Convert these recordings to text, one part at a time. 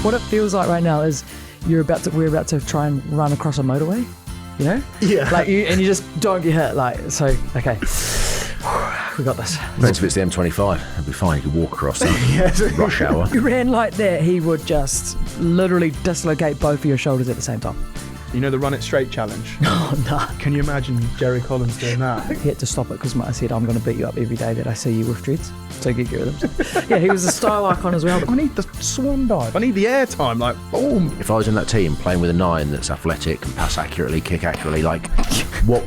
What it feels like right now is we're about to try and run across a motorway, you know? Yeah. Like you just don't get hit. Like, so, okay. We got this. Depends if it's the M25. It'll be fine. You can walk across that rush hour. You ran like that, he would just literally dislocate both of your shoulders at the same time. You know the run it straight challenge? Oh, no. Can you imagine Jerry Collins doing that? He had to stop it because I said, I'm going to beat you up every day that I see you with dreads. So get rid of them. Yeah, he was a style icon as well. I need the swan dive. I need the air time. Like, boom. If I was in that team playing with a 9 that's athletic and pass accurately, kick accurately, like, what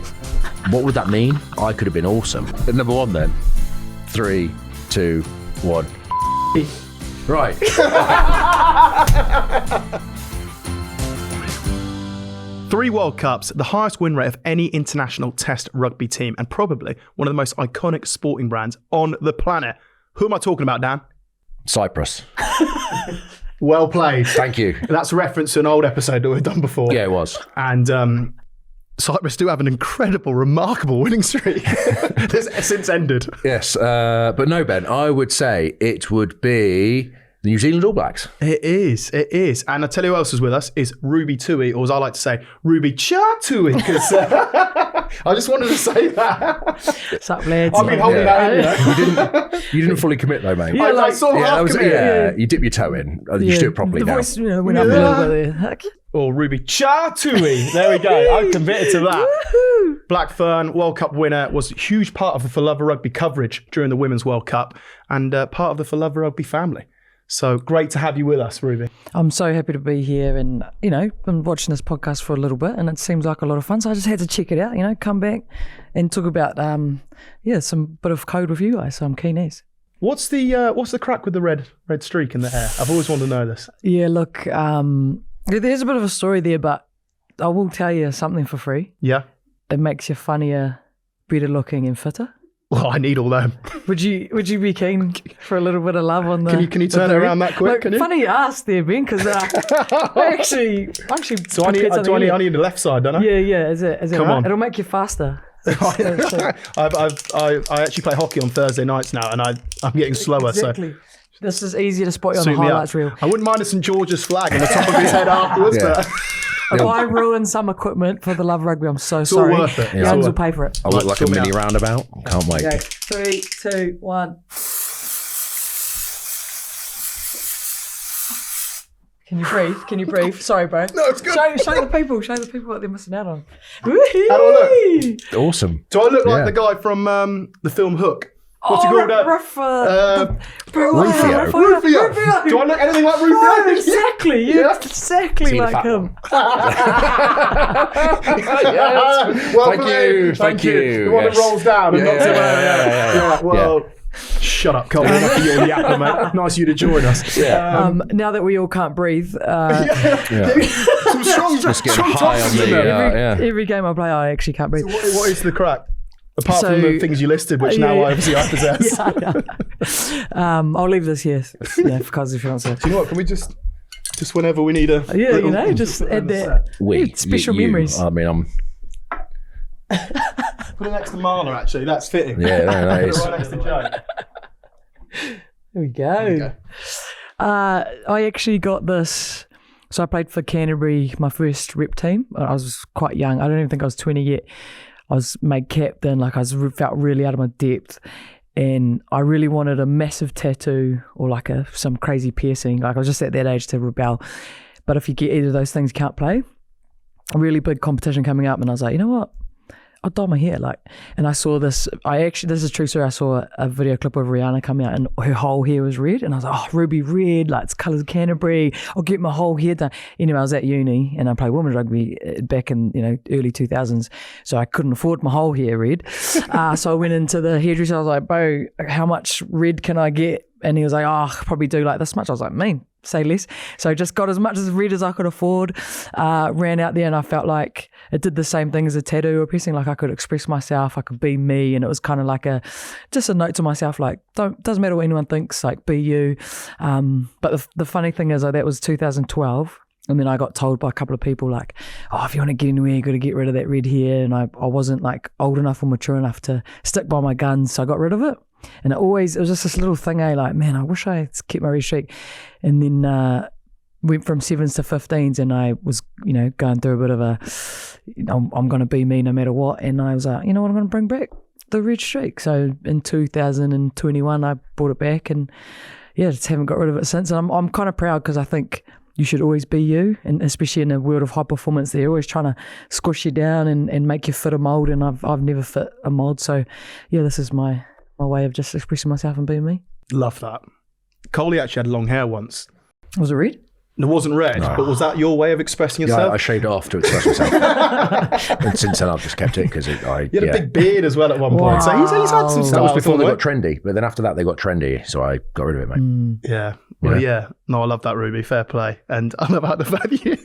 would that mean? I could have been awesome. But number 1 then. 3, 2, 1. Right. 3 World Cups, the highest win rate of any international test rugby team, and probably one of the most iconic sporting brands on the planet. Who am I talking about, Dan? Cyprus. Well played. Thank you. That's a reference to an old episode that we've done before. Yeah, it was. And Cyprus do have an incredible, remarkable winning streak that's since ended. Yes, but no, Ben, I would say it would be the New Zealand All Blacks. It is. And I tell you who else is with us is Ruby Tui, or as I like to say, Ruby Tui, because I just wanted to say that. What's up, lads? I've been holding that in, you know? You didn't fully commit though, mate. Yeah, I sort of half committed. Yeah, you dip your toe in. You should do it properly the now. voice, went up a little bit there. Or Ruby Tui. There we go. I'm committed to that. Black Fern, World Cup winner, was a huge part of the For Love of Rugby coverage during the Women's World Cup, and part of the For Love of Rugby family. So great to have you with us, Ruby. I'm so happy to be here, and been watching this podcast for a little bit, and it seems like a lot of fun. So I just had to check it out. Come back and talk about some bit of code with you guys. So I'm keen as. What's the crack with the red streak in the hair? I've always wanted to know this. Yeah, look, there's a bit of a story there, but I will tell you something for free. Yeah. It makes you funnier, better looking, and fitter. Well, I need all them. Would you be keen for a little bit of love on the? Can you turn it around that quick? Look, can you? Funny you asked there, Ben, because I actually. So I need the left side, don't I? Yeah. Is it Come right? on. It'll make you faster. I actually play hockey on Thursday nights now, and I'm getting slower. Exactly. So this is easier to spot you on the suit me highlights up. reel. I wouldn't mind a St George's flag on the top of his head afterwards, but If I ruin some equipment for the love of rugby, I'm so it's sorry. all worth it. The others will pay for it. I look like a mini roundabout. Can't wait. Okay, 3, 2, 1. Can you breathe? Sorry, bro. No, it's good. Show the people what they're missing out on. How do I look? Awesome. Do I look like the guy from the film Hook? What's he called? Rufio. Rufio. Do I look anything like Rufio? Oh, exactly. You're exactly like him. Well, Thank you. The one that rolls down and knocks away. Yeah. Well, shut up, Cole. Enough of you on the apple, mate. Nice of you to join us. Now that we all can't breathe, Some strong high on the every game I play, I actually can't breathe. So what is the crack? Apart from the things you listed, which now obviously I possess. I'll leave this here. Yeah, because if you want to. Do you know what? Can we just whenever we need a just add that special memories. I mean, put it next to Marla. Actually, that's fitting. Yeah, that is. Right next to Joe. There we go. I actually got this. So I played for Canterbury, my first rep team. I was quite young. I don't even think I was 20 yet. I was made captain. Like felt really out of my depth, and I really wanted a massive tattoo or like some crazy piercing. Like I was just at that age to rebel. But if you get either of those things, you can't play. A really big competition coming up, and I was like, you know what? I'll dye my hair, and I saw this. This is true story. I saw a video clip of Rihanna coming out, and her whole hair was red, and I was like, oh, ruby red, like it's colours of Canterbury. I'll get my whole hair done. Anyway, I was at uni, and I played women's rugby back in early 2000s, so I couldn't afford my whole hair red. So I went into the hairdresser. I was like, bro, how much red can I get? And he was like, oh, I'll probably do like this much. I was like, say less. So I just got as much as red as I could afford, ran out there, and I felt like it did the same thing as a tattoo or piercing. Like I could express myself, I could be me, and it was kind of like just a note to myself, like, doesn't matter what anyone thinks, like be you. But the funny thing is, that was 2012. And then I got told by a couple of people, like, oh, if you want to get anywhere, you got to get rid of that red hair. And I wasn't like old enough or mature enough to stick by my guns, so I got rid of it. And it was just this little thing, like, man, I wish I kept my red streak. And then went from 7s to 15s, and I was, going through a bit of a, I'm going to be me no matter what. And I was like, you know what, I'm going to bring back the red streak. So in 2021, I brought it back, and just haven't got rid of it since. And I'm kind of proud, because I think you should always be you, and especially in a world of high performance, they're always trying to squish you down and make you fit a mold. And I've never fit a mold. So this is my way of just expressing myself and being me. Love that. Coley actually had long hair once. Was it red? It wasn't red, but was that your way of expressing yourself? Yeah, I shaved it off to express myself. And since then, I've just kept it because you had a big beard as well at one point. So he's had some style. That was before they got trendy, but then after that, they got trendy. So I got rid of it, mate. Yeah. Well, No, I love that, Ruby. Fair play. And I love how the value.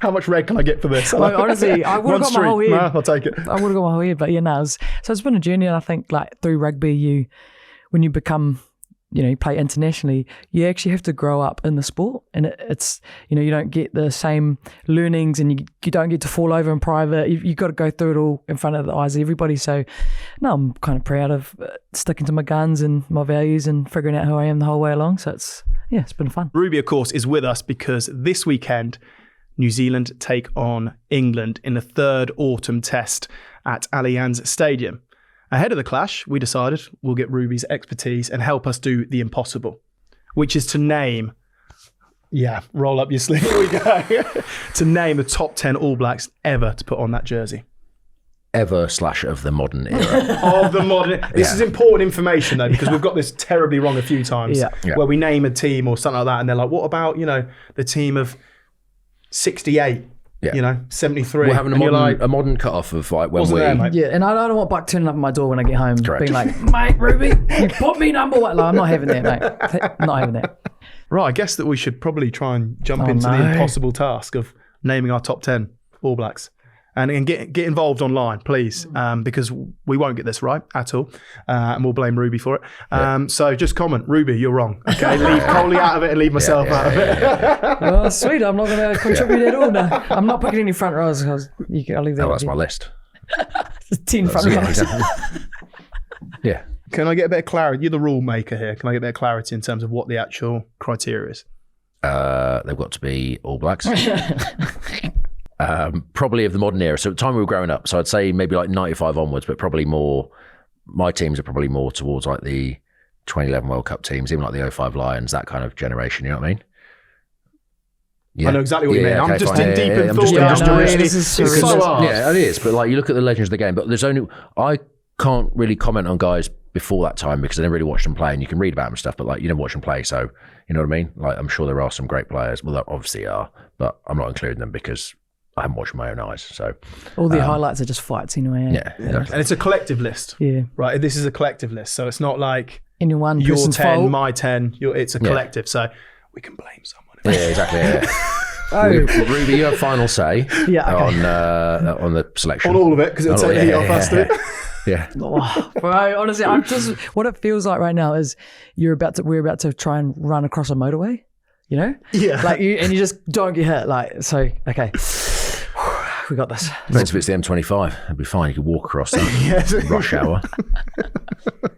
How much red can I get for this? Honestly, I would have got my whole head. No, I'll take it. I would have got my whole head, but so it's been a journey. And I think through rugby, when you become, you play internationally, you actually have to grow up in the sport, and it's, you don't get the same learnings, and you don't get to fall over in private. You've got to go through it all in front of the eyes of everybody. So, no, I'm kind of proud of sticking to my guns and my values and figuring out who I am the whole way along. So it's been fun. Ruby, of course, is with us because this weekend, New Zealand take on England in the third autumn test at Allianz Stadium. Ahead of the clash, we decided we'll get Ruby's expertise and help us do the impossible, which is to name, roll up your sleeve, here we go, to name the top 10 All Blacks ever to put on that jersey. Ever / of the modern era. Of the modern. This is important information, though, because we've got this terribly wrong a few times, where we name a team or something like that, and they're like, what about, the team of 68? 73. We're having a modern cut-off of when we... There, mate. Yeah, and I don't want Buck turning up at my door when I get home, Correct. being like, mate, Ruby, you put me number one. I'm not having that, mate. Not having that. Right, I guess that we should probably try and jump into the impossible task of naming our top 10 All Blacks. And get involved online, please, because we won't get this right at all, and we'll blame Ruby for it. So just comment, Ruby, you're wrong. Okay, leave Coley out of it and leave myself out of it. Oh, sweet, I'm not going to contribute at all. No, I'm not picking any front rows. I'll leave that. Oh, that's my list. 10 front rows. Yeah. Can I get a bit of clarity? You're the rule maker here. Can I get a bit of clarity in terms of what the actual criteria is? They've got to be All Blacks. Probably of the modern era. So at the time we were growing up, so I'd say maybe like 95 onwards, but probably more, my teams are probably more towards like the 2011 World Cup teams, even like the 05 Lions, that kind of generation, you know what I mean? Yeah. I know exactly what you mean. I'm just fine. deep in I'm thought. This is so hard. Yeah, it is. But like you look at the legends of the game, but I can't really comment on guys before that time because I never really watched them play, and you can read about them and stuff, but like you never watch them play, so you know what I mean? Like I'm sure there are some great players. Well, there obviously are, but I'm not including them because I haven't watched with my own eyes. So all the highlights are just fights anyway. Yeah, exactly. And it's a collective list. Yeah. Right. This is a collective list. So it's not like any one your person's 10, fault. my 10. It's a collective. So we can blame someone. Yeah, exactly. Yeah. Ruby, you have final say on the selection. On all of it, because it'll take the heat off us too. Yeah. Oh, bro, honestly, I'm just what it feels like right now is we're about to try and run across a motorway, you know? Yeah. Like you just don't get hit. Like so, okay. We got this. Depends if it's the M25. It'd be fine. You could walk across that rush hour,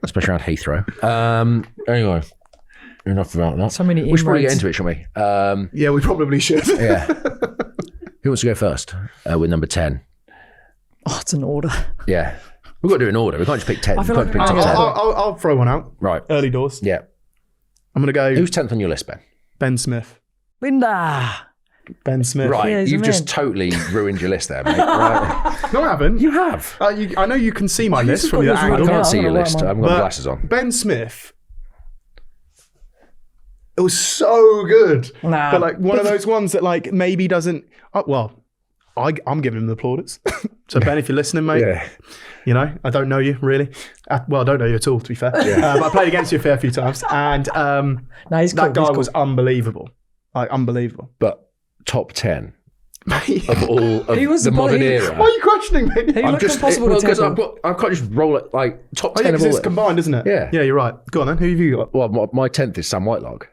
especially around Heathrow. Anyway, enough about that. So many. We should probably get into it, shall we? Yeah, we probably should. Yeah. Who wants to go first with number 10? Oh, it's an order. Yeah. We've got to do an order. We can't just pick 10. I feel like I'll throw one out. Right. Early doors. Yeah. I'm going to go. Who's 10th on your list, Ben? Ben Smith. Linda. Ben Smith. Right. Yeah, You've just totally ruined your list there, mate. Right. No, I haven't. You have. I know you can see my list from your got angle. yours I right can't see I your don't know list. why I haven't got glasses on. Ben Smith. It was so good. Nah. But like one of those ones that like maybe doesn't. I'm giving him the plaudits. So Ben, if you're listening, mate, you know I don't know you really. I don't know you at all, to be fair. Yeah. But I played against you a fair few times, and he's cool, that guy he's cool. was unbelievable, like unbelievable. But top 10 of all of He was the modern he- era. Why are you questioning me? He looked impossible to because tackle. I can't just roll it like top 10 Yeah, of because all. it's combined, isn't it? Yeah. Yeah, you're right. Go on then. Who have you got? Well, my 10th is Sam Whitelock,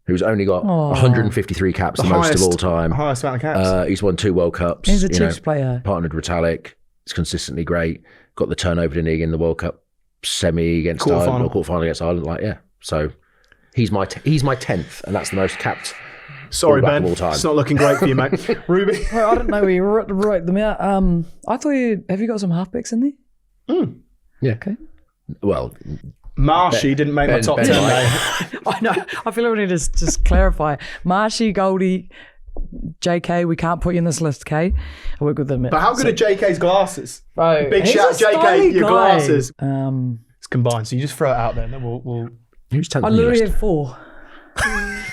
who's only got 153 caps, the most of all time. Highest amount of caps. He's won 2 World Cups. He's a Chiefs player. Partnered with Retallick. He's consistently great. Got the turnover to Nig in the World Cup semi against Ireland, or quarterfinal against Ireland. So he's my 10th, and that's the most capped Sorry, Quarterback Ben. of all time. It's not looking great for you, mate. Ruby. I didn't know we wrote them out. I thought have you got some halfbacks in there? Yeah. Okay. Well, Marshy didn't make my top Ben 10, White. mate. I know. I feel like we need to just clarify. Marshy, Goldie, JK, we can't put you in this list, okay? I work with them. But how good are JK's glasses? Bro, Big he's shout, a stylish JK, your guy. glasses. I It's combined, so you just throw it out there and then we'll... who's 10th on your literally list? have 4.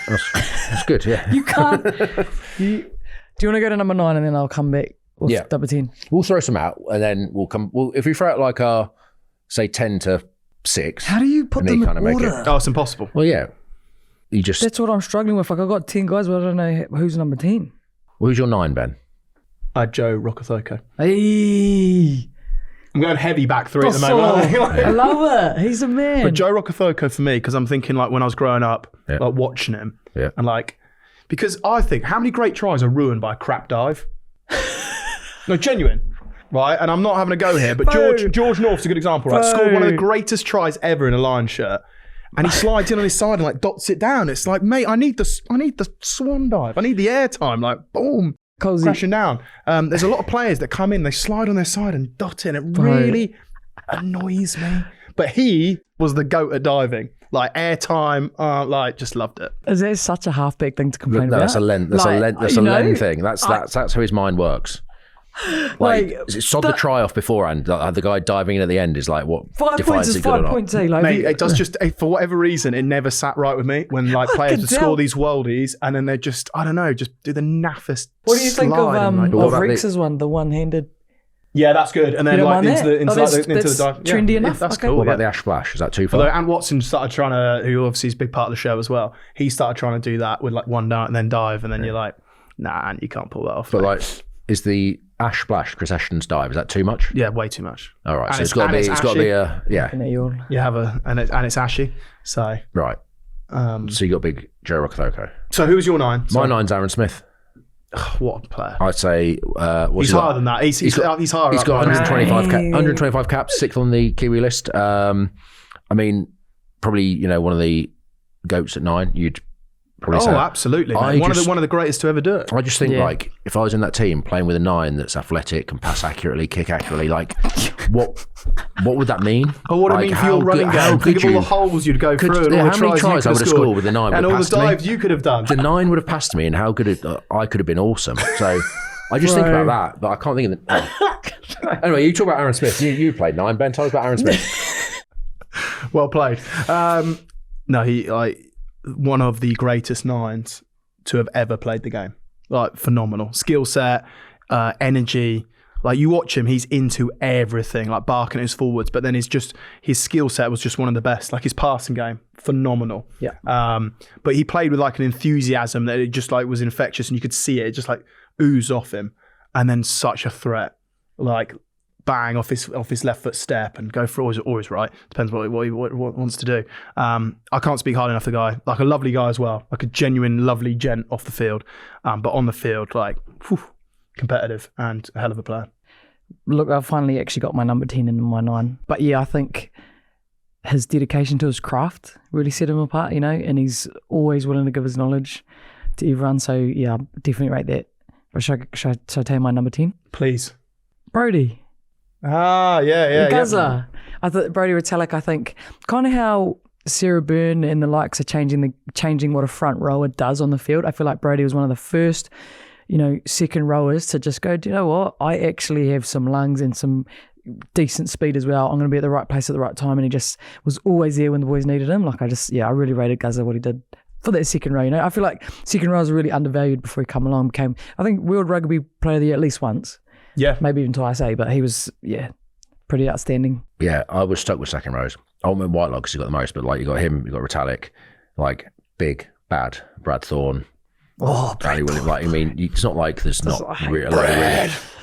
That's good, yeah. You can't. Do you want to go to number 9 and then I'll come back with Yeah. number 10? We'll throw some out and then we'll come. Well, if we throw out like our, say, 10 to 6. How do you put and them then in kind of make order? it. Oh, it's impossible. Well, yeah. You just. That's what I'm struggling with. Like, I've got 10 guys, but I don't know who's number 10. Who's your 9, Ben? Joe Rokothoko. Hey. I'm going heavy back 3 at the moment. I love it. He's a man. But Joe Rokothoko for me, because I'm thinking like when I was growing up, Yeah. like watching him, Yeah. and like, because I think how many great tries are ruined by a crap dive? No, genuine, right? And I'm not having a go here, but George North's a good example, right? Scored one of the greatest tries ever in a Lions shirt, and he slides in on his side and like dots it down. It's like, mate, I need the swan dive, I need the air time, like boom. Crashing down. There's a lot of players that come in, they slide on their side and dot it. And it really annoys me. But he was the goat at diving. Like airtime, like just loved it. Is that such a halfback thing to complain No, about? that's a Len. That's Like, a Len. That's you a know, Len thing. That's how his mind works. Like, sod the try off beforehand. The guy diving in at the end is like, what? 5 points defines is it good or 5 not. points. Like, Mate, it does just, for whatever reason, it never sat right with me when like players would score these worldies and then they just, I don't know, just do the naffest What do you think slide and, like, What about Rex's one, the one-handed? yeah, that's good. And then You don't like mind into that? the That's dive. trendy Yeah, enough? that's Okay. cool. What about Yeah. the ash splash? Is that too far? Although Ant Watson started trying to, who obviously is a big part of the show as well, he started trying to do that with like one down and then dive, and then you're like, nah, Ant, you can't pull that off. But like, is the ash splash Chris Ashton's dive? Is that too much? Yeah, way too much. All right, And so it's got to be. It's got to be a yeah. You have and it's ashy. So Right. So you got big Joe Rokothoko. so who's your 9? My 9's Aaron Smith. What a player. I'd say He's higher than that. He's higher. He's got up there. 125 caps, 6th on the Kiwi list. I mean, probably one of the goats at 9. You'd probably say. Oh, absolutely. Mate. One of the greatest to ever do it. I just think like if I was in that team playing with a 9 that's athletic, can pass accurately, kick accurately, like what would that mean? Oh, what do like, you mean for your running game? Think of all the holes you'd go through and all the how many tries I would have scored with the 9 and all the passed me? dives you could have done. The 9 would have passed me, and how good I could have been awesome. So I just think about that, but I can't think of the. Anyway, you talk about Aaron Smith. You played 9. Ben, tell us about Aaron Smith. Well played. No, he one of the greatest 9s to have ever played the game. Like phenomenal skill set, energy. Like you watch him, he's into everything, like barking at his forwards. But then his skill set was just one of the best. Like his passing game, phenomenal. Yeah. But he played with like an enthusiasm that it just like was infectious, and you could see it just like ooze off him. And then such a threat, like bang off his left foot step and go for always right. Depends what he wants to do. I can't speak hard enough for the guy. Like a lovely guy as well. Like a genuine lovely gent off the field, but on the field, like competitive and a hell of a player. Look, I finally actually got my number 10 in my 9. But yeah, I think his dedication to his craft really set him apart, and he's always willing to give his knowledge to everyone. So yeah, definitely rate that. But should I take my number 10? Please. Brody. Ah, yeah. Guzzler. I thought Brody Retallick, I think, kind of how Sarah Byrne and the likes are changing what a front rower does on the field. I feel like Brody was one of the first, second rowers to just go, do you know what? I actually have some lungs and some decent speed as well. I'm going to be at the right place at the right time. And he just was always there when the boys needed him. Like I really rated Guzzler, what he did for that second row. I feel like second rows were really undervalued before he come along. Became, I think, World Rugby Player of the Year at least once. Yeah. Maybe even twice, but he was, pretty outstanding. Yeah, I was stuck with second rows. I went Whitelock because he got the most, but like you got him, you got Retallick, like big, bad, Brad Thorne. Oh, Danny Williams. Like, I mean, it's not like there's not like really,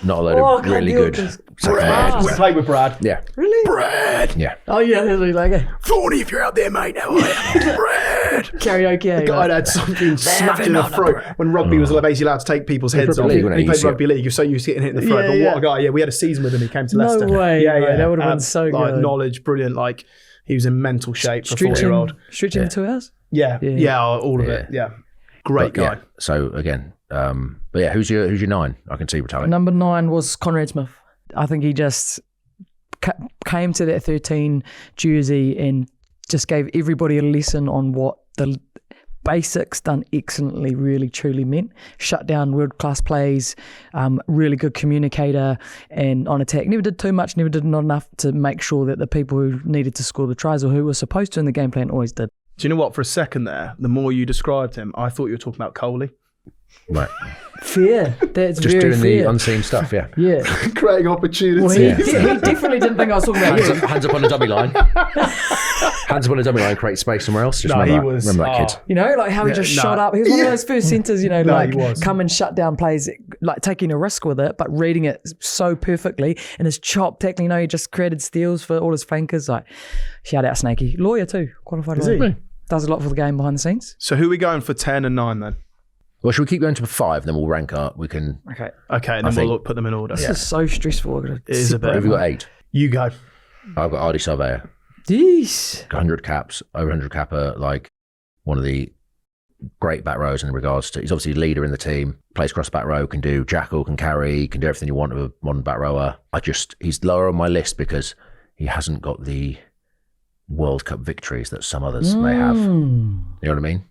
not a load of really good second rows. We played with Brad. Yeah. Really? Brad. Yeah. Oh, yeah, that's really like it. Thorny, if you're out there, mate, how are you? Brad. Karaoke. The guy had something smacked in the throat when rugby was basically allowed to take people's heads off. Rugby League, wasn't He it? played You see rugby league. He was so used to getting hit in the throat. But what a guy. Yeah, we had a season with him. He came to Leicester. No way. Yeah, Bro, that would have been so like, good. knowledge, brilliant. Like he was in mental shape for a 40-year-old. Stretching 2 hours? Yeah, all of it. Yeah. Great guy. Yeah, so again, but yeah, who's your 9? I can see Retallick. Number 9 was Conrad Smith. I think he just came to that 13 jersey and just gave everybody a lesson on what the basics done excellently really truly meant. Shut down world-class plays, really good communicator, and on attack never did too much, never did not enough to make sure that the people who needed to score the tries or who were supposed to in the game plan always did. Do you know what? For a second there, the more you described him, I thought you were talking about Coley. Right. Fair. That's Just very doing fair. the unseen stuff, yeah. Yeah. Creating opportunities. Well, he definitely didn't think I was talking about him. Hands up on the dummy line. Hands up on the dummy line, create space somewhere else. Just remember that kid. You know, like how he just shot up. He was one of those first centres, you know, like he was. come and shut down plays, like taking a risk with it, but reading it so perfectly. And his chop tackling, you know, he just created steals for all his flankers. Like, shout out Snakey. Lawyer too, qualified lawyer. He? Does a lot for the game behind the scenes. So who are we going for 10 and 9 then? Well, should we keep going to 5 and then we'll rank up? We can. Okay. Okay, and then we'll put them in order. This is so stressful. It is a bit. Have you got 8? You go. I've got Ardy Surveyor. Jeez. 100 caps, over 100 capper, like one of the great back rows in regards to, he's obviously the leader in the team, plays cross back row, can do jackal, can carry, can do everything you want of a modern back rower. He's lower on my list because he hasn't got the World Cup victories that some others may have. You know what I mean?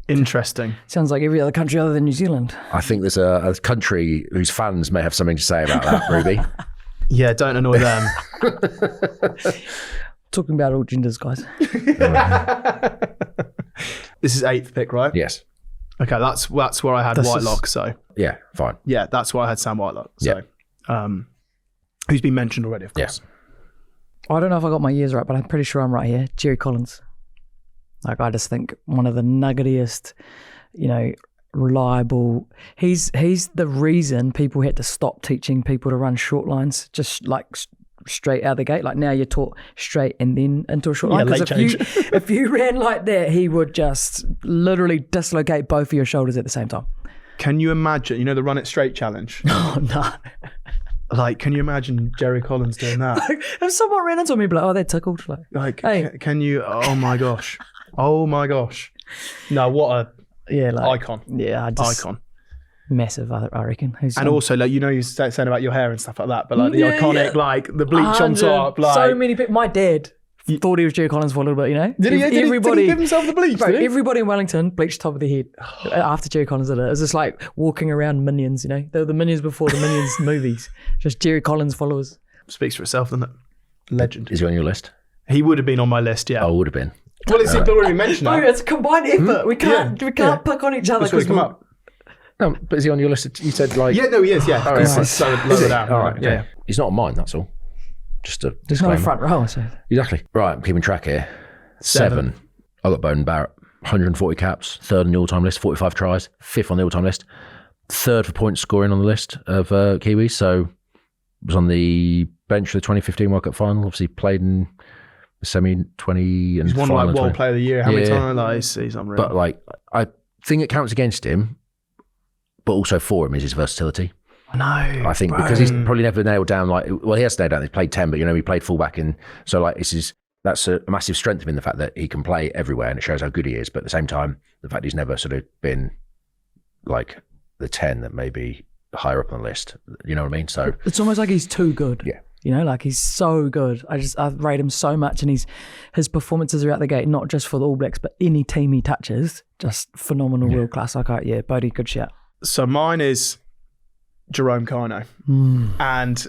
Interesting. Sounds like every other country other than New Zealand. I think there's a country whose fans may have something to say about that, Ruby. Yeah, don't annoy them. Talking about all genders, guys. This is 8th pick, right? Yes. Okay, that's where I had Whitelock. So Yeah, fine. yeah, that's where I had Sam Whitelock. So, who's been mentioned already, of course. I don't know if I got my years right, but I'm pretty sure I'm right here. Jerry Collins. Like, I just think one of the nuggetiest, you know, reliable. He's the reason people had to stop teaching people to run short lines, just like straight out of the gate. Like now you're taught straight and then into a short line. Because if you ran like that, he would just literally dislocate both of your shoulders at the same time. Can you imagine, you know, the run it straight challenge? Oh, no. Like, can you imagine Jerry Collins doing that? If someone ran into me, I'd be like, oh, they're tickled. Like, hey. Can you, oh my gosh. Oh my gosh. No, what a icon. Yeah, icon. Massive, I reckon. And also, like, you know, you're saying about your hair and stuff like that, but like the iconic, like the bleach on top. Like, so many people. My dad thought he was Jerry Collins for a little bit, you know? Did he give himself the bleach? Bro, everybody in Wellington bleached top of their head after Jerry Collins did it. It was just like walking around Minions, you know? They were the Minions before the Minions movies. Just Jerry Collins followers. Speaks for itself, doesn't it? Legend. Is he on your list? He would have been on my list, yeah. Oh, would have been. Well, it's already mentioned that. No, it's a combined effort. We can't pick on each other. That's come up. No, but is he on your list? You said like... Yeah, no, he is, yeah. Oh, right. So lower down. All right, okay. Yeah. He's not on mine, that's all. Just a There's no disclaimer. front row, so. Exactly. Right, I'm keeping track here. 7. I got Bowden Barrett. 140 caps, 3rd on the all-time list, 45 tries, 5th on the all-time list, 3rd for points scoring on the list of Kiwis. So was on the bench for the 2015 World Cup final. Obviously played in the semi-20 and he's won final like World Player of the Year. How many times? Like, he's unreal. But like, I think it counts against him, but also for him is his versatility. I know. I think because he's probably never nailed down like, well, he has nailed down. He's played 10, but you know, he played fullback, and so like that's a massive strength of him, the fact that he can play everywhere, and it shows how good he is. But at the same time, the fact he's never sort of been like the 10 that may be higher up on the list. You know what I mean? So it's almost like he's too good. Yeah. You know, like he's so good. I rate him so much, and his performances are out the gate, not just for the All Blacks, but any team he touches, just phenomenal, world class. Like, Bodie, good shout. So mine is Jerome Kino. And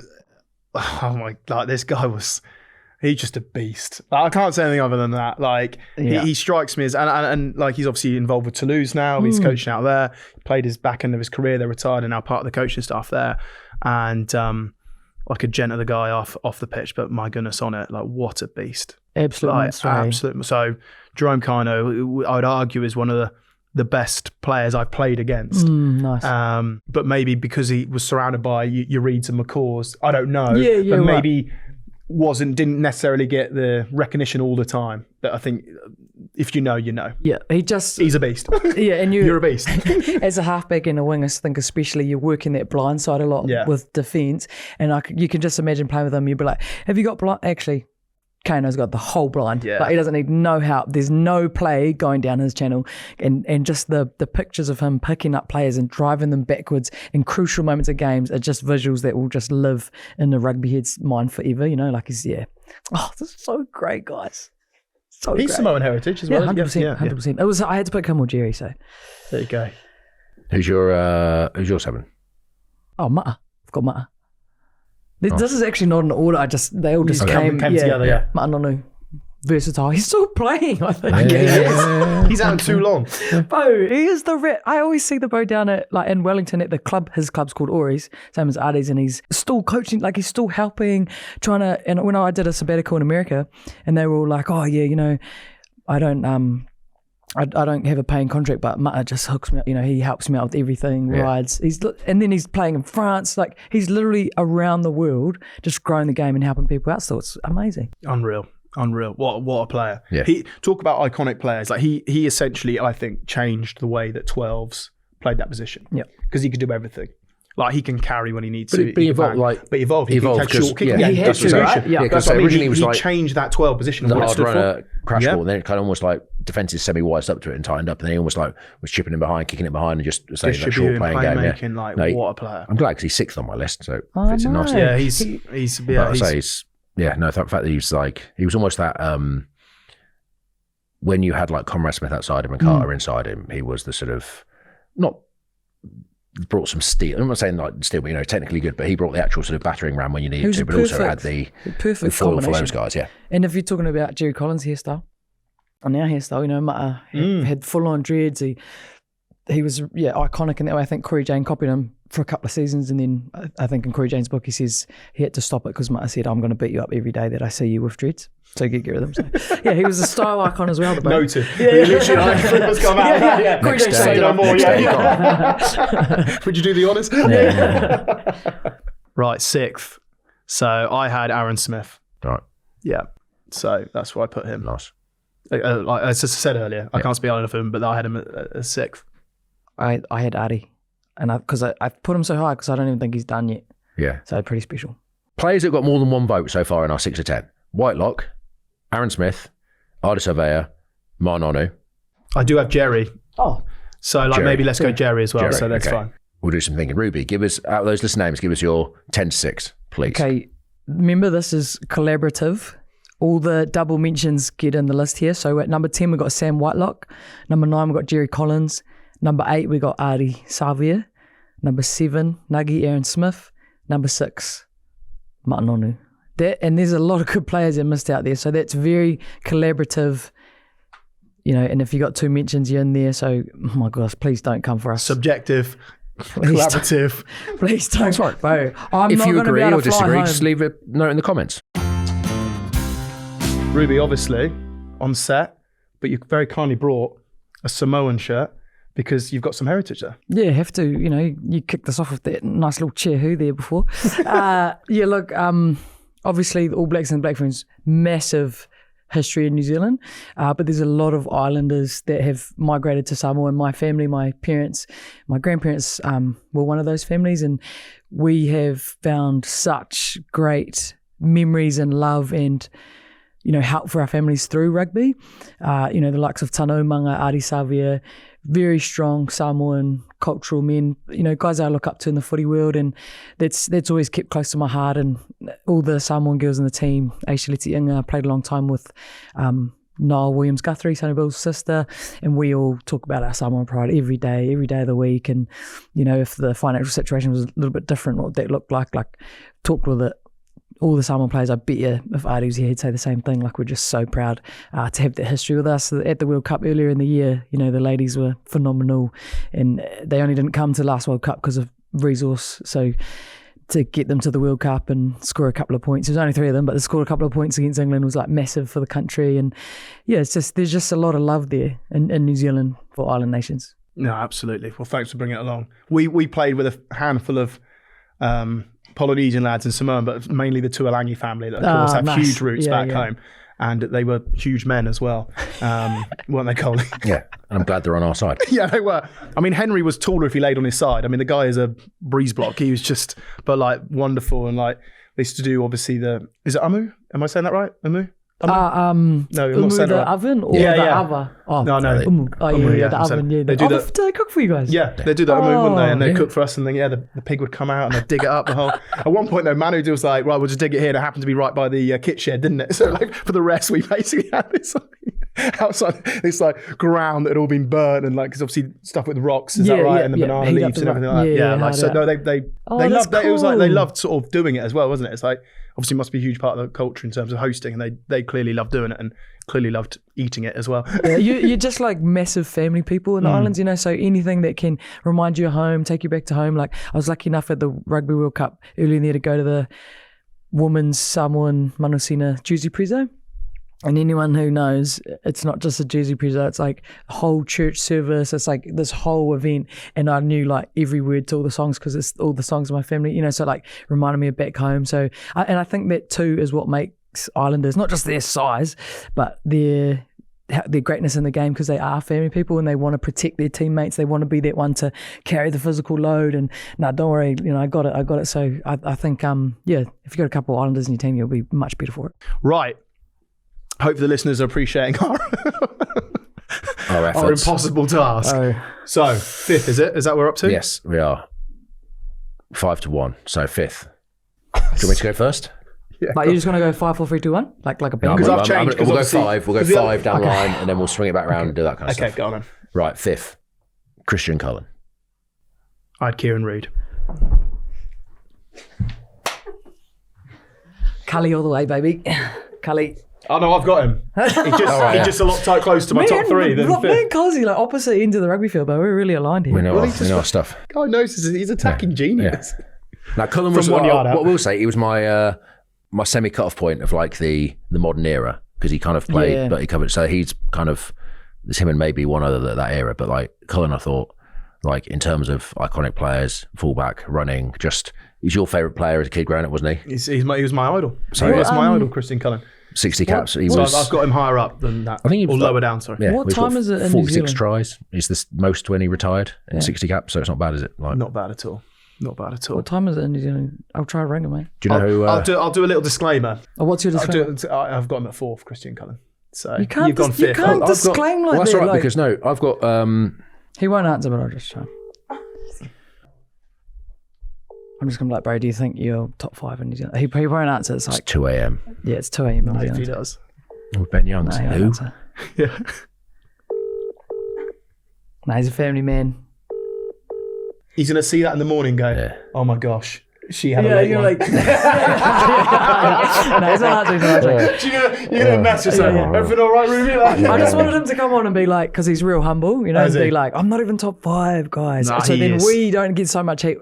oh my, like this guy he's just a beast. Like, I can't say anything other than that. Like he strikes me as, and like he's obviously involved with Toulouse now. He's coaching out there. He played his back end of his career. They're retired and now part of the coaching staff there. And like a gent of the guy off the pitch, but my goodness on it, like what a beast. Absolutely. Absolutely. So Jerome Kino, I would argue, is one of the best players I've played against. Nice. But maybe because he was surrounded by your Reeds and McCaws, I don't know. Yeah, but maybe didn't necessarily get the recognition all the time. But I think if you know, you know. Yeah, he's a beast. Yeah, and you're a beast. As a halfback and a wing, I think especially you're working that blind side a lot with defence, and you can just imagine playing with him. You'd be like, "Have you got blind?" Actually, Kano's got the whole blind. Yeah. Like, he doesn't need no help. There's no play going down his channel. And just the pictures of him picking up players and driving them backwards in crucial moments of games are just visuals that will just live in the rugby head's mind forever, you know, like he's, Oh, this is so great, guys. So He's great. Samoan heritage as well. 100%. 100%. I had to put him or Jerry, so. There you go. Who's your 7? Oh, Mata. I've got Mata. This is actually not in order. They all just came together, yeah. Mata Nonu. Versatile. He's still playing, I think. He's out too long. Bo, he is the ret. I always see the Bo down at in Wellington at the club. His club's called Ori's, same as Artie's, and he's still coaching. Like, he's still helping, trying to. And when I did a sabbatical in America, and they were all like, "Oh yeah, you know, I don't have a paying contract, but Mata just hooks me up. You know, he helps me out with everything, rides. And then he's playing in France. Like, he's literally around the world, just growing the game and helping people out. So it's amazing. Unreal. What a player. Yeah. He talk about iconic players. Like he essentially, I think, changed the way that 12s played that position. Yeah. Because he could do everything. Like, he can carry when he needs to. But he evolved. He had short kicking. he had to, right? Yeah. Because I mean, originally he was he like changed that 12 position. the of what it hard stood runner, for. crash ball, and then it kind of almost like defenses semi-wised up to it and tightened up, and then he almost like was chipping in behind, kicking it behind, and just saying that short playing game. Playmaking, like, No, what a player. I'm glad because he's 6th on my list, so Oh, fits in nice. nicely. Yeah, the fact that he was almost that when you had like Conrad Smith outside him and Carter inside him, he was the sort of not brought some steel. I'm not saying like steel, but, you know, technically good, but he brought the actual sort of battering ram when you needed to, but also had the perfect foil for combination. those guys. Yeah, And if you're talking about Jerry Collins' hairstyle, and our hairstyle, you know, Mata had full-on dreads. He was iconic in that way. I think Corey Jane copied him for a couple of seasons, and then I think in Corey Jane's book he says he had to stop it because Mata said, "I'm going to beat you up every day that I see you with dreads." So you get rid of them. So, yeah, he was a style icon as well. Noted. Literally, like, flippers come out. Yeah. Corey Jane Say no more. Yeah. Would you do the honours? Yeah. Right, 6th. So I had Aaron Smith. Right. Yeah. So that's where I put him. Nice. Like as I said earlier, I can't speak highly of him, but I had him at 6th. I had Artie, and because I put him so high because I don't even think he's done yet. Yeah. So pretty special. Players that got more than one vote so far in our 6 of 10: Whitelock, Aaron Smith, Arda Surveyor, Marnonu. I do have Jerry. Oh. So like Jerry. Maybe let's go Jerry as well. Jerry, So that's okay. fine. We'll do some thinking. Ruby, give us, out of those list names, give us your 10 to 6, please. Okay, remember this is collaborative. All the double mentions get in the list here. So at number 10, we got Sam Whitelock. Number 9, we got Jerry Collins. Number 8, we got Artie Savia. Number 7, Nagi Aaron Smith. Number 6, Matanonu. And there's a lot of good players that missed out there. So that's very collaborative, you know, and if you got 2 mentions, you're in there. So, oh my gosh, please don't come for us. Subjective, Please collaborative. Please don't. Bro, I'm If not you gonna agree be able or to fly disagree, home. just leave a note in the comments. Ruby, obviously, on set, but you very kindly brought a Samoan shirt because you've got some heritage there. Yeah, have to. You know, you kicked us off with that nice little chair who there before. Look, obviously the All Blacks and Black Ferns, massive history in New Zealand, but there's a lot of islanders that have migrated to Samoa. And my family, my parents, my grandparents were one of those families, and we have found such great memories and love and, you know, help for our families through rugby. You know, the likes of Tano Manga, Artie Savia, very strong Samoan cultural men, you know, guys I look up to in the footy world, and that's always kept close to my heart. And all the Samoan girls in the team, Aisha Leti Inga, played a long time with Niall Williams Guthrie, Sonny Bill's sister, and we all talk about our Samoan pride every day of the week. And, you know, if the financial situation was a little bit different, what that looked like talked with it. All the Samoan players, I bet you, if Artie was here, he'd say the same thing. Like, we're just so proud to have that history with us. At the World Cup earlier in the year, you know, the ladies were phenomenal, and they only didn't come to last World Cup because of resource. So to get them to the World Cup and score a couple of points, there's only 3 of them, but they scored a couple of points against England was like massive for the country. And yeah, there's just a lot of love there in New Zealand for island nations. No, absolutely. Well, thanks for bringing it along. We played with a handful of Polynesian lads in Samoan, but mainly the Tuolangi family that, of course, have nice. huge roots back home. And they were huge men as well, weren't they, Coley? Yeah, and I'm glad they're on our side. Yeah, they were. I mean, Henry was taller if he laid on his side. I mean, the guy is a breeze block. He was just, but like, wonderful. And like, they used to do, obviously, is it Amu? Am I saying that right? Amu? No, I'm not saying the that. oven or Yeah, the yeah. other? Oh, No. Oh, yeah, the oven. Yeah, They do the they cook for you guys. Yeah, they do that move, wouldn't they? And they yeah. cook for us, and then the pig would come out and they'd dig it up the whole. At one point though, Manu was like, right, we'll just dig it here. And it happened to be right by the kit shed, didn't it? So like for the rest, we basically had this outside this like ground that had all been burnt, and like because obviously stuff with rocks, is that right? And the banana Heat up leaves the and everything rock. like that. Yeah, like so. No, they that's loved. It was like they cool. loved sort of doing it as well, wasn't it? It's like obviously must be a huge part of the culture in terms of hosting, and they clearly loved doing it and clearly loved eating it as well. Yeah, you're just like massive family people in the islands, you know, so anything that can remind you of home, take you back to home. Like I was lucky enough at the Rugby World Cup early in there to go to the women's Samoan Manusina Jersey Prezzo. And anyone who knows, it's not just a Jersey Prezzo, it's like a whole church service. It's like this whole event. And I knew like every word to all the songs because it's all the songs of my family, you know, so like reminded me of back home. So, I think that too is what makes Islanders, not just their size, but their greatness in the game, because they are family people and they want to protect their teammates. They want to be that one to carry the physical load. And no, don't worry, you know, I got it. So I think, if you got a couple of Islanders in your team, you'll be much better for it. Right. Hope the listeners are appreciating our impossible task. So 5th, is it? Is that what we're up to? Yes, we are. 5-1. So 5th. Do you want me to go first? Yeah, like you're just gonna go 5, 4, 3, 2, 1, like a band. Because I've changed. We'll go 5. We'll go 5 down the line, and then we'll swing it back around and do that kind of stuff. Okay, go on then. Right, 5th. Christian Cullen. I had Kieran Reid. Cully all the way, baby. Cully. Oh no, I've got him. He's just a lot close to my top 3 than Me 5th. and Cosy, like opposite ends of the rugby field, but we're really aligned here. We know our stuff. Guy knows he's attacking genius. Yeah. Now, Cullen was, From 1 yard out. what we'll say, he was my my semi-cut-off point of like the modern era, because he kind of played, but he covered. So he's kind of, there's him and maybe one other that era, but like Cullen, I thought, like in terms of iconic players, fullback, running, just, he's your favourite player as a kid growing up, wasn't he? He was my idol. So he was my idol, Christian Cullen. 60 caps. He So was. I've got him higher up than that. I think he was or lower down, sorry. Yeah, What he's got time is it in New 46 Zealand? tries. He's the most when he retired in 60 caps, so it's not bad, is it? Like, Not bad at all. Not bad at all. What time is it in New Zealand? I'll try to ring him, mate. do you know who? I'll do a little disclaimer. Oh, what's your disclaimer? I've got him at 4th, Christian Cullen. So You can't, you've gone 5th. you can't I've disclaim like well, that's that. all right, like, because no, I've got. he won't answer, but I'll just try. I'm just gonna be like, bro, do you think you're top 5 in New Zealand? He won't answer. It's It's like, 2 a.m. yeah, it's 2 a.m. in New If he Zealand. does. With Ben Youngs. No, he won't Who? answer. Yeah. No, he's a family man. He's going to see that in the morning and go, Yeah. oh my gosh, she had a late one. no, he's not answering. You're going to mess yourself. Everything all right, Ruby? I just wanted him to come on and be like, because he's real humble, you know, Is and he? be like, I'm not even top 5, guys. Nah, so he then is. we don't get so much hate,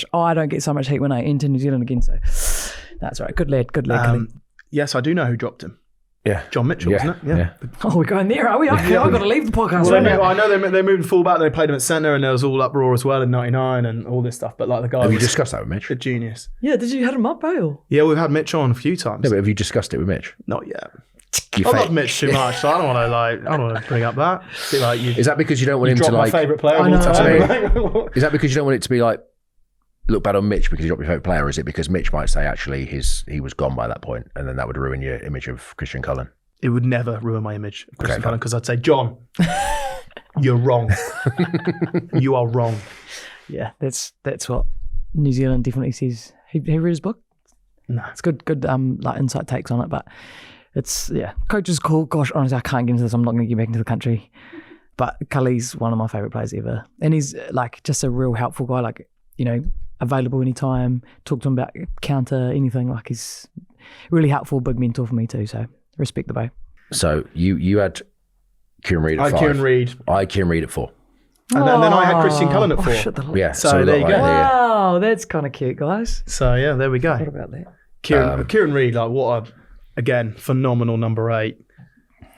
/ I don't get so much hate when I enter New Zealand again. So that's right. Good lad. Cully. Yes, I do know who dropped him. Yeah. John Mitchell, Yeah. wasn't it? Yeah. Oh, we're going there, are we? Okay, I've got to leave the podcast Well, right now. I know they moved fullback. They played him at centre, and there was all uproar as well in '99 and all this stuff. But like the guy Have you was discussed that with Mitch? a genius. Yeah, did you hit him up, Bale? Yeah, we've had Mitch on a few times. No, but have you discussed it with Mitch? Not yet. You I fake- love Mitch too much, so I don't want to bring up that. Be like you. Is that because you don't want him Drop to my like? favourite player of I all know. time. Is that because you don't want it to be like look bad on Mitch because you dropped your favourite player? Or is it because Mitch might say actually he was gone by that point, and then that would ruin your image of Christian Cullen? It would never ruin my image of Christian Okay, Cullen because I'd say, John, you're wrong. You are wrong. Yeah, that's what New Zealand definitely says. He read his book. No. It's good like insight takes on it, but it's coach's call. Gosh, honestly, I can't get into this. I'm not going to get back into the country. But Cully's one of my favourite players ever, and he's like just a real helpful guy. Like, you know, available anytime. Talk to him about counter anything. Like, he's really helpful, big mentor for me too. So respect the boy. So you had Kieran Reid at 5. Kieran Reid. I had Kieran Reid at 4. And then I had Christian Cullen at 4. Shit, the Yeah. So we there got you go. Wow, that's kind of cute, guys. So yeah, there we What go. about that? Kieran Reid, like what a, again, phenomenal number 8.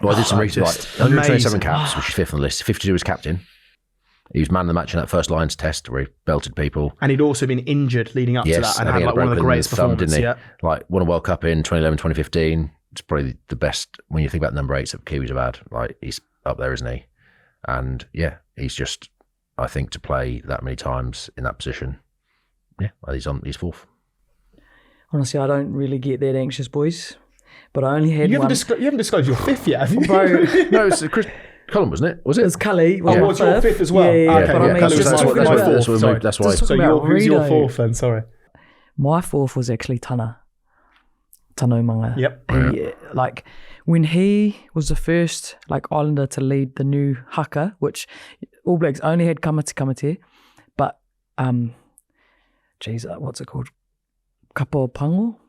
Well, I did some research. Like just 127 amazing. caps, which is 5th on the list. 52 as captain. He was man of the match in that first Lions test where he belted people. And he'd also been injured leading up to that and I had think like he one of the broken greatest his thumb, performances didn't he? yet. Like won a World Cup in 2011, 2015. It's probably the best when you think about the number 8s that Kiwis have had. Like he's up there, isn't he? And yeah, he's just, I think, to play that many times in that position. Yeah, he's 4th. Honestly, I don't really get that anxious, boys. but I only had You one. haven't disclosed your fifth yet, have you? Bro, No, it's Chris Cullen, wasn't it? Was it? it's Cully. Oh, what's your fifth as well? Yeah, Okay, but I mean, Cully was just my talking fourth. about- Sorry. That's why. Just So talking about who's your Rito. fourth then? Sorry. My fourth was actually Tana Umanga. Yep. He, like when he was the first like Islander to lead the new haka, which All Blacks only had kamate, but what's it called? Kapo Pango.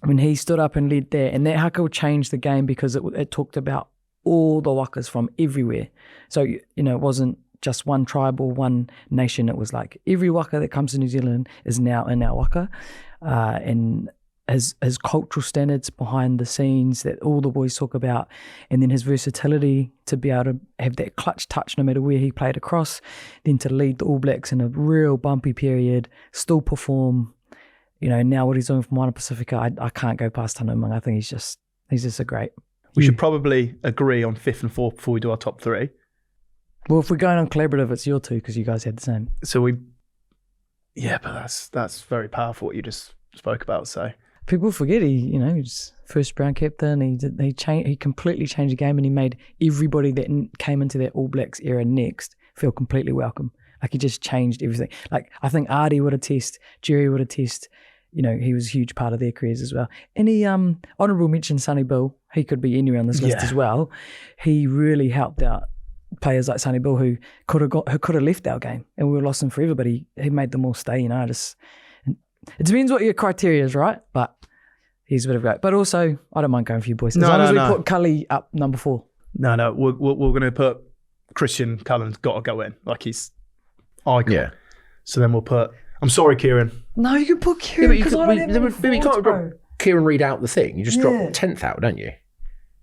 When he stood up and led that, and that haka changed the game because it talked about all the wakas from everywhere. So it wasn't just one tribe or one nation. It was like every waka that comes to New Zealand is now in our waka, and his cultural standards behind the scenes that all the boys talk about, and then his versatility to be able to have that clutch touch no matter where he played across, then to lead the All Blacks in a real bumpy period, still perform. Now what he's doing for Moana Pacifica, I can't go past Tana Umanga. I think he's just a great. We should probably agree on fifth and fourth before we do our top three. Well, if we're going on collaborative, it's your two because you guys had the same. So but that's very powerful what you just spoke about. So People forget he's first Brown captain. He completely changed the game, and he made everybody that came into that All Blacks era next feel completely welcome. Like he just changed everything. Like I think Artie would attest, Jerry would attest. He was a huge part of their careers as well. And he honourable mention Sonny Bill. He could be anywhere on this list as well. He really helped out players like Sonny Bill who could have left our game and we were lost him forever, but he made them all stay. It depends what your criteria is, right? But he's a bit of a great. But also, I don't mind going for you boys. As long as we put Cully up number 4. No, we're going to put Christian Cullen's got to go in. Like he's icon. Yeah. So then we'll put. I'm sorry, Kieran. No, you can put Kieran because I don't have any forwards, bro. Kieran read out the thing. You just drop 10th out, don't you?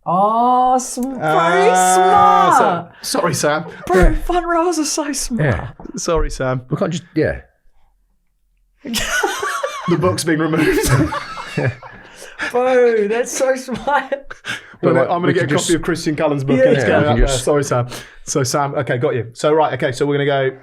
Oh, very smart. Sorry, Sam. Bro, front rows are so smart. Yeah. Sorry, Sam. We can't just The book's been removed. Bro, that's so smart. I'm going to get a copy of Christian Cullen's book. And it's going up there. Sorry, Sam. So, Sam, okay, got you. So, right, okay, so we're going to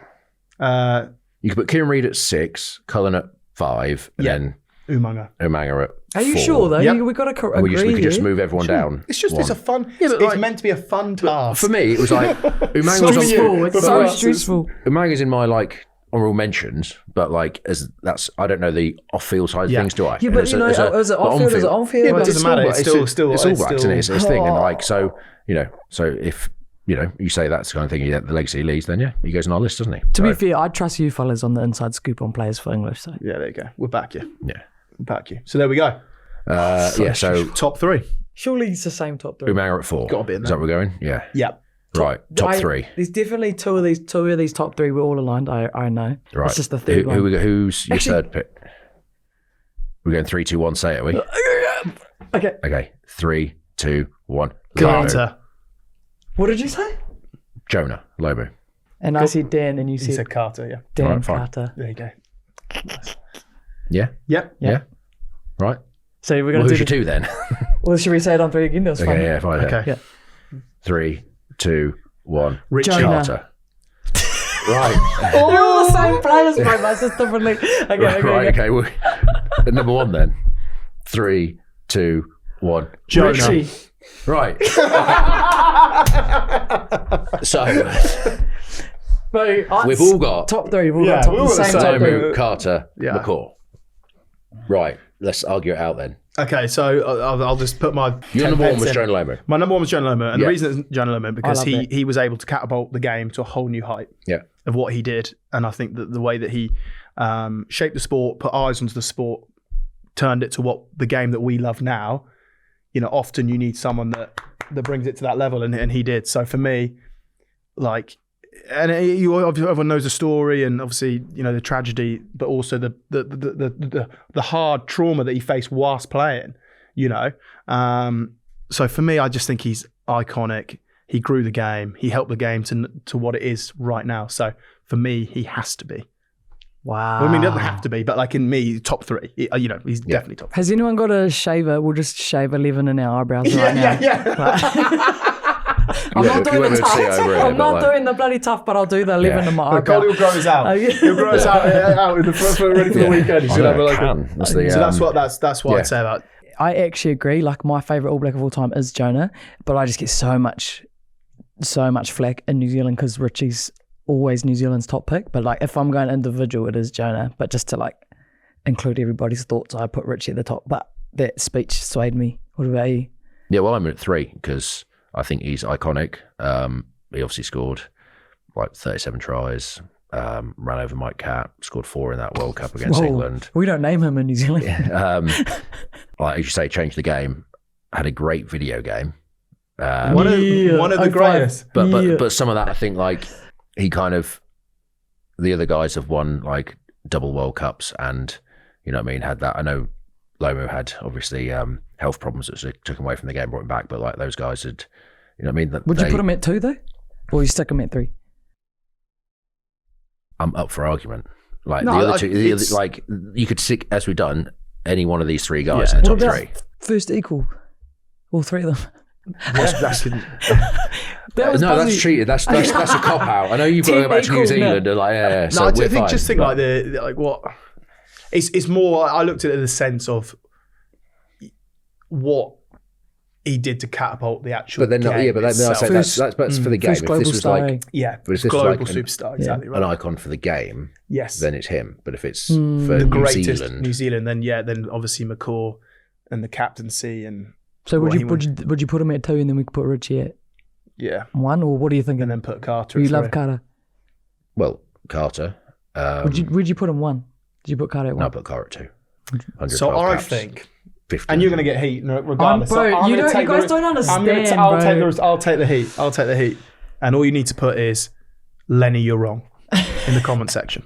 go... you can put Kieran Reid at 6, Cullen at 5, and then Umanga at 4. Are you sure, though? Yep. We've got to agree We could just move everyone down. It's just, 1. it's a fun... it's meant to be a fun task. For me, it was like... Umanga so was on, stressful. It's so stressful. Umanga's in my, honourable mentions, but I don't know the off-field side of things, do I? Yeah, but is it off-field? Is it on-field? Yeah, but it doesn't matter. It's still All Blacks, and it's his thing, and so if you say that's the kind of thing the legacy leads, then he goes on our list, doesn't he? To be fair, I'd trust you fellas on the inside scoop on players for English. So yeah, there you go. We'll back you. Yeah, we'll back you. So there we go. So top 3. Surely it's the same top 3. Umanga at 4. Got to be in there. Is that where we're going? Yeah. Yep. Right, top 3. There's definitely two of these top 3 we're all aligned. I know. Right. It's just the third one. Who's your third pick? We're going 3, 2, 1. Say it, are we? Okay. Okay. 3, 2, 1. Carter. What did you say? Jonah Lobo. And I said Dan, and you said Carter. Yeah. Dan Carter. There you go. Yeah. Yep. Yeah. Right. So we're going to do who's your 2 then? Well, should we say it on 3 again? That's fine. Yeah, fine. Okay. Yeah. 3, 2, 1. Richie Carter. Right. You're all the same players, bro. That's just differently. Okay. Well, number 1 then. 3, 2, 1. Jonah. Richie. Right. So we've all got top 3. We've all got the same top 3. Lomu, Carter, McCaw. Right. Let's argue it out then. Okay, so I'll just put my... Your number 1 was Jonah Lomu. My number 1 was Jonah Lomu, and the reason it's Jonah Lomu because he was able to catapult the game to a whole new height of what he did, and I think that the way that he shaped the sport, put eyes onto the sport, turned it to what the game that we love now. Often you need someone that brings it to that level, and he did. So for me, everyone knows the story, and obviously the tragedy, but also the hard trauma that he faced whilst playing. So for me, I just think he's iconic. He grew the game. He helped the game to what it is right now. So for me, he has to be. Wow. Well, I mean, it doesn't have to be, but in me, top 3. He's definitely top 3. Has anyone got a shaver? We'll just shave 11 in our eyebrows right now. I'm not doing the tough. I'm not doing the bloody tough, but I'll do the 11 in my eyebrow. Collie will grow his out. He'll grow his out in the front ready for the weekend. He's gonna have So that's what I'd say about. I actually agree. Like, my favourite All Black of all time is Jonah, but I just get so much flack in New Zealand because Richie's always New Zealand's top pick. But like, if I'm going individual, it is Jonah. But just to like include everybody's thoughts, I put Richie at the top. But that speech swayed me. What about you? Yeah, well, I'm at 3 because I think he's iconic. He obviously scored like 37 tries, ran over Mike Catt, scored 4 in that World Cup against England. We don't name him in New Zealand. Like, as you say, changed the game. Had a great video game. One of the greatest. But some of that, I think, like, he kind of, the other guys have won like double World Cups, and you know what I mean, had that. I know Lomu had obviously health problems that took him away from the game, brought him back, but like those guys had, you know what I mean. Would you put him at 2 though, or you stick him at 3? I'm up for argument. Like No, the other like, two, like you could stick, as we've done, any one of these 3 guys in the top 3. First equal, all 3 of them. That's That's cheated. That's a cop out. I know you've got to go back to New Zealand and like No, so I we're think fine. just think like like what it's more. I looked at it in the sense of what he did to catapult the actual. But then game but then I say that's for the game. First If global this was star. like but if this was global like superstar, exactly right. an icon for the game, Yes, then it's him. But if it's for the New greatest Zealand, New Zealand, then obviously McCaw and the captaincy and. So would what you put him at 2 and then we could put Richie at 1, or what are you thinking? and then put Carter. You at love 3. Carter. well, Carter. Would you put him 1? Did you put Carter at 1? No, but Carter at 2. So I caps, think, 50. and you're going to get heat regardless. Bro, So I'm you gonna take guys the- don't understand, I'll bro. take the heat. I'll take the heat. And all you need to put is Lenny, you're wrong, in the comment section.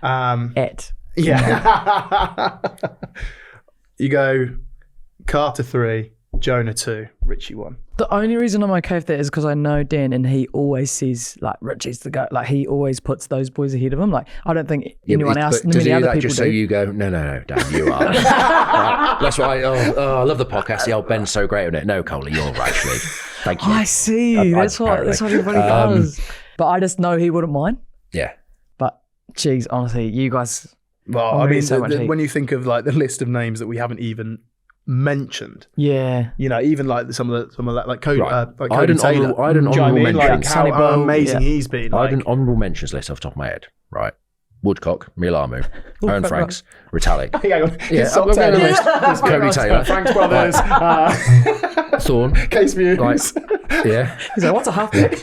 At. Yeah. You go Carter 3, Jonah 2, Richie 1. The only reason I'm okay with that is because I know Dan, and he always says like Richie's the goat. Like, he always puts those boys ahead of him. Like, I don't think anyone else, But does he many do other that people just do. so you go, no, Dan, you are. That's why I love the podcast. The old Ben's so great on it. No, Coley, you're actually. Thank you. I see. That's what everybody does. But I just know he wouldn't mind. Yeah. But geez, honestly, you guys. Well, I'm I really mean, so much heat. when you think of like the list of names that we haven't even mentioned, Yeah. you know, even like some of that, like Cody, Right. like I had Cody an Taylor. honourable- I had an Do you know what I honourable mean? Like mention. how Sunnyboy, amazing yeah. he's been. I Like, had an honourable mentions list off the top of my head. Right. Woodcock, Milamu, Aaron fuck Franks, Ritalik. hang on. Yeah, It's top I'm going 10. to list Cody Taylor. Franks Brothers, Thorne. Case Muse. Like, yeah. He's like, what's a halfback?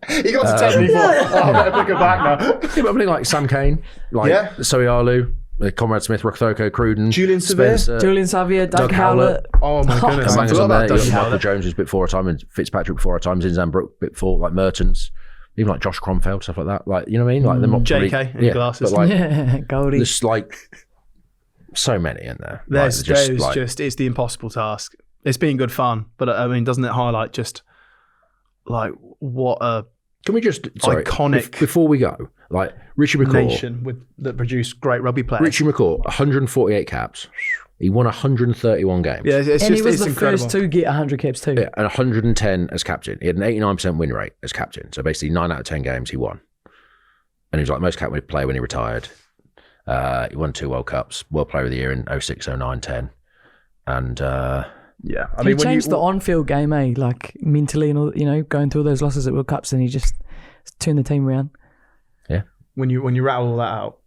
He got to 10 before. I better pick it back now. Yeah, but I mean, like Sam Kane, like Yeah. Soialu, Conrad Smith, Rothoko, Cruden, Julian Severe. Spencer, Julian Xavier, Doug Howlett. Oh my goodness. I Manga's forgot on there. about You Doug got Michael Howlett. Jones was before our time, and Fitzpatrick before our time, Zinzan Brook before, like Mertens, even like Josh Cromfeld, stuff like that. Like, you know what I mean? Like, they're not JK really- in your glasses. But like, Yeah, Goldie. there's like so many in there. There's like, just it's the impossible task. It's been good fun, but I mean, doesn't it highlight just like what a Can we just iconic before we go? Like Richie McCaw, nation that produced great rugby players? Richie McCaw, 148 caps. He won 131 games. Yeah, it's And he just was it's the incredible. first to get 100 caps too. Yeah, and 110 as captain. He had an 89% win rate as captain. So basically 9 out of 10 games he won. And he was like most captain player when he retired. He won 2 World Cups, World Player of the Year in 06, 09, 10. And Yeah, I He mean, changed the on-field game, like mentally and all, you know, going through those losses at World Cups, and he just turned the team around. when you rattle all that out,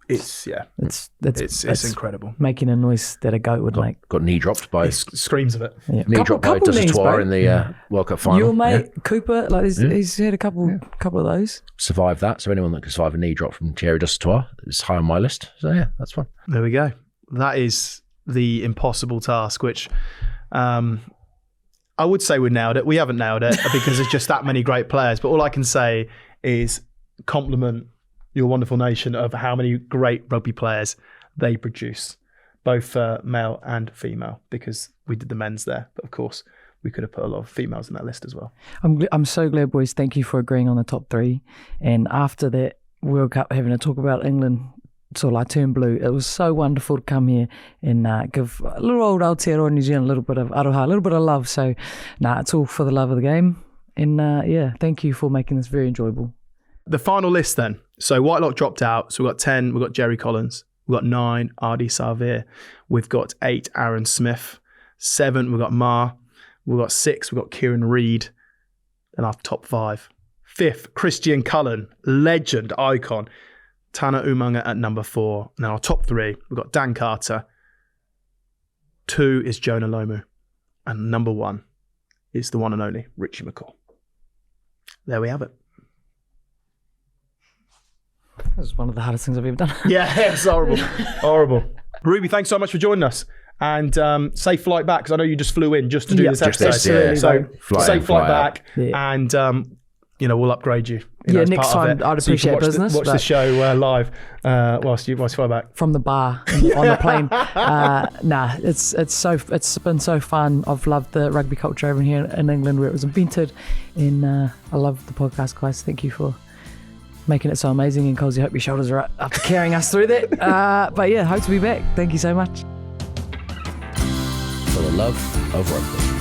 it's It's incredible. making a noise that a goat would make. got knee dropped by It screams of it. Yeah. knee dropped by knees, Dusatoir bro. in the World Cup final. Your mate Yeah. Cooper, like he's had a couple of those. Survived that. So anyone that can survive a knee drop from Thierry Dusatoir is high on my list. So yeah, that's fun. There we go. That is the impossible task, which I would say we nailed it. We haven't nailed it because there's just that many great players. But all I can say is compliment your wonderful nation of how many great rugby players they produce, both male and female, because we did the men's there. But of course, we could have put a lot of females in that list as well. I'm so glad, boys. Thank you for agreeing on the top 3. And after that World Cup, having to talk about England, sort of like turn blue, it was so wonderful to come here and give a little old Aotearoa New Zealand a little bit of aroha, a little bit of love. So, it's all for the love of the game. And thank you for making this very enjoyable. The final list then. So Whitelock dropped out. So we've got 10. We've got Jerry Collins, We've got 9, Ardi Savir. We've got 8, Aaron Smith. 7, we've got Ma. We've got 6, we've got Kieran Reid. And our top 5. 5th, Christian Cullen, legend, icon. Tana Umaga at number 4. Now our top 3, we've got Dan Carter. 2 is Jonah Lomu. And number 1 is the one and only Richie McCaw. There we have it. That was one of the hardest things I've ever done. Yeah, it's horrible. Horrible. Ruby, thanks so much for joining us. And safe flight back, because I know you just flew in just to do this episode. Absolutely. So safe flight back. Yeah. And, we'll upgrade you. Yeah, next time I'd appreciate business. Watch the show live whilst you fly back. From the bar on the plane. It's been so fun. I've loved the rugby culture over here in England where it was invented. And I love the podcast, guys. Thank you for making it so amazing. And Cozy, hope your shoulders are up after carrying us through that. But yeah, hope to be back. Thank you so much. For the love of rugby.